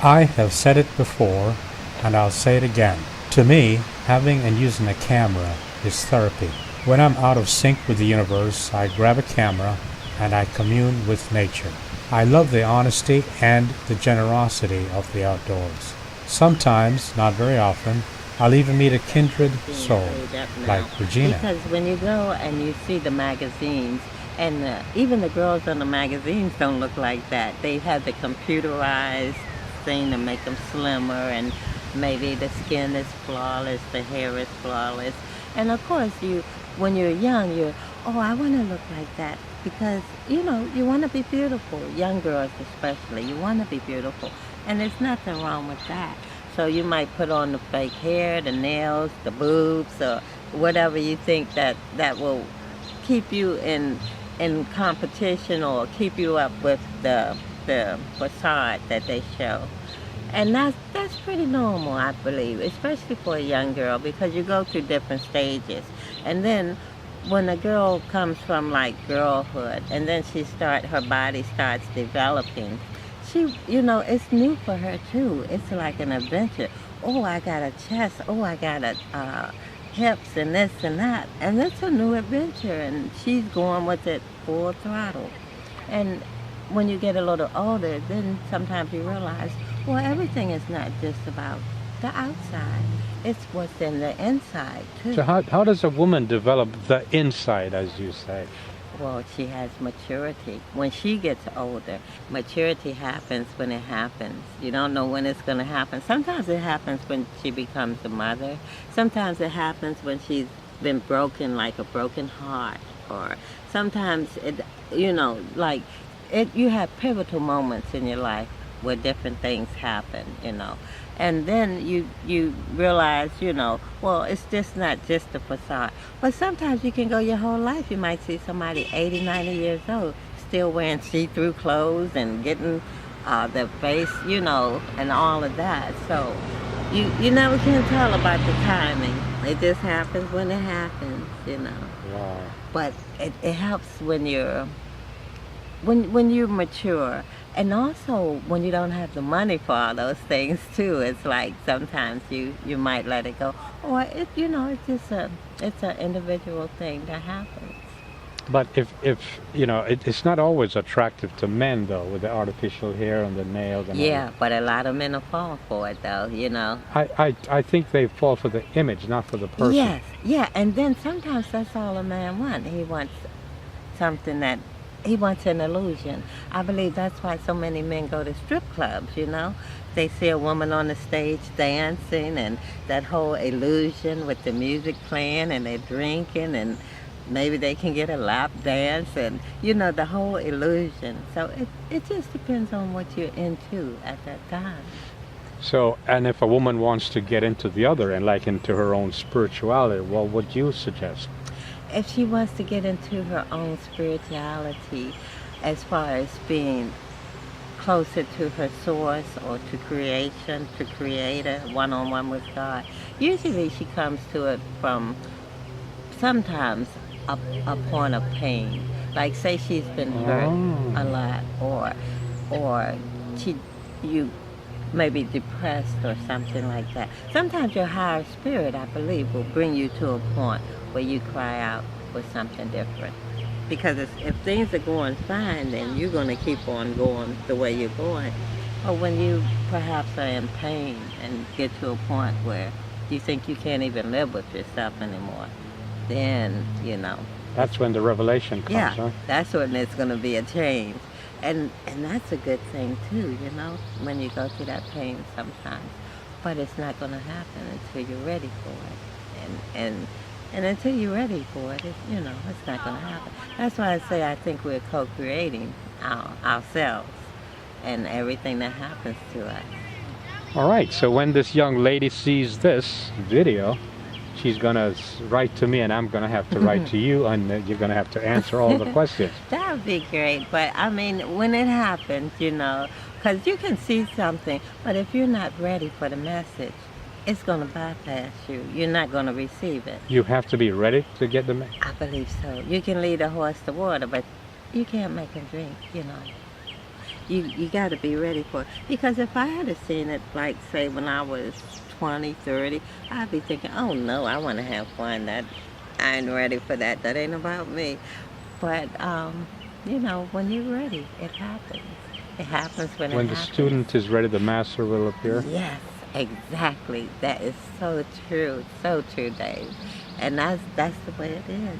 I have said it before, and I'll say it again. To me, having and using a camera is therapy. When I'm out of sync with the universe, I grab a camera and I commune with nature. I love the honesty and the generosity of the outdoors. Sometimes, not very often, I'll even meet a kindred soul, like Regina. Because when you go and you see the magazines, and even the girls on the magazines don't look like that. They have the computerized thing to make them slimmer, and maybe the skin is flawless, the hair is flawless. And of course, when you're young, oh, I want to look like that. Because, you want to be beautiful. Young girls especially, you want to be beautiful. And there's nothing wrong with that. So you might put on the fake hair, the nails, the boobs, or whatever you think that will keep you in competition or keep you up with the facade that they show. And that's pretty normal, I believe, especially for a young girl, because you go through different stages. And then when a girl comes from like girlhood, and then her body starts developing, it's new for her too. It's like an adventure. Oh, I got a chest. Oh, I got hips and this and that. And it's a new adventure, and she's going with it full throttle. And when you get a little older, then sometimes you realize, well, everything is not just about the outside. It's what's in the inside, too. So how does a woman develop the inside, as you say? Well, she has maturity. When she gets older, maturity happens when it happens. You don't know when it's going to happen. Sometimes it happens when she becomes a mother. Sometimes it happens when she's been broken, like a broken heart. Or sometimes, you have pivotal moments in your life where different things happen, And then you realize, well, it's just not just a facade. But sometimes you can go your whole life. You might see somebody 80, 90 years old still wearing see-through clothes and getting their face, and all of that. So you never can tell about the timing. It just happens when it happens, Wow. But it helps when you're mature. And also, when you don't have the money for all those things, too, it's like sometimes you might let it go. Or, it's an individual thing that happens. But if it's not always attractive to men, though, with the artificial hair and the nails and all Yeah, that. but a lot of men will fall for it, though, I think they fall for the image, not for the person. Yes, yeah, and then sometimes that's all a man wants. He wants something that he wants an illusion. I believe that's why so many men go to strip clubs, They see a woman on the stage dancing, and that whole illusion with the music playing, and they're drinking, and maybe they can get a lap dance, and, the whole illusion. So it just depends on what you're into at that time. So, and if a woman wants to get into the other and like into her own spirituality, what would you suggest? If she wants to get into her own spirituality, as far as being closer to her source or to creation, to creator, one-on-one with God, usually she comes to it from sometimes a point of pain. Like, say she's been hurt a lot, or you may be depressed or something like that. Sometimes your higher spirit, I believe, will bring you to a point where you cry out for something different. Because if things are going fine, then you're going to keep on going the way you're going. Or when you perhaps are in pain and get to a point where you think you can't even live with yourself anymore, then, That's when the revelation comes, yeah, huh? that's when it's going to be a change. And that's a good thing, too, when you go through that pain sometimes. But it's not going to happen until you're ready for it. And until you're ready for it, it's not going to happen. That's why I say I think we're co-creating ourselves and everything that happens to us. All right, so when this young lady sees this video, she's going to write to me, and I'm going to have to write to you, and you're going to have to answer all the questions. That would be great. But, when it happens, because you can see something, but if you're not ready for the message, it's going to bypass you. You're not going to receive it. You have to be ready to get the message? I believe so. You can lead a horse to water, but you can't make him drink, you got to be ready for it. Because if I had seen it, like, say, when I was 20, 30, I'd be thinking, oh, no, I want to have fun. That I ain't ready for that. That ain't about me. But, you know, when you're ready, it happens. It happens when it When the happens. student is ready, the master will appear. Yes, exactly. That is so true, Dave. And that's the way it is.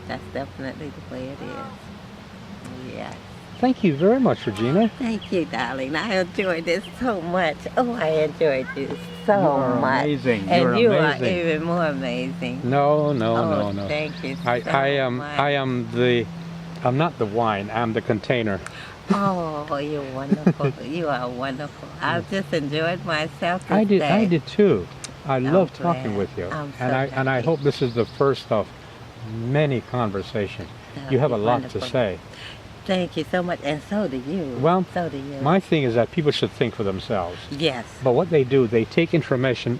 That's definitely the way it is. Yes. Thank you very much, Regina. Thank you, darling. I enjoyed this so much. Oh, I enjoyed you so You are much. amazing. And You're you amazing. are even more amazing. No, Oh, no. thank you so much. I'm not the wine. I'm the container. Oh, you're wonderful. You are wonderful. I've just enjoyed myself this I day. did too. I love talking glad. with you, I'm so and I happy. hope this is the first of many conversations. That'll You have be a lot wonderful. to say. Thank you so much, and so do you. Well, so do you. my thing is that people should think for themselves. Yes. But what they do, they take information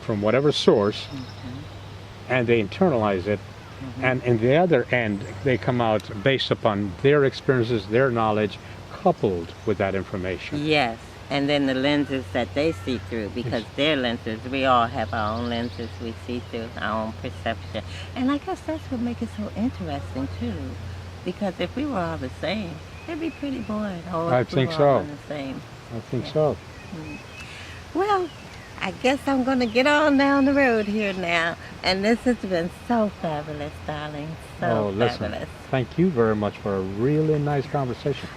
from whatever source, and they internalize it. And in the other end, they come out based upon their experiences, their knowledge, coupled with that information. Yes. And then the lenses that they see through, because their lenses, we all have our own lenses we see through, our own perception. And I guess that's what makes it so interesting, too. Because if we were all the same, it'd be pretty boring. I If we think were so. all the same. I think so. Well, I guess I'm going to get on down the road here now. And this has been so fabulous, darling. So Oh, listen. fabulous. Thank you very much for a really nice conversation.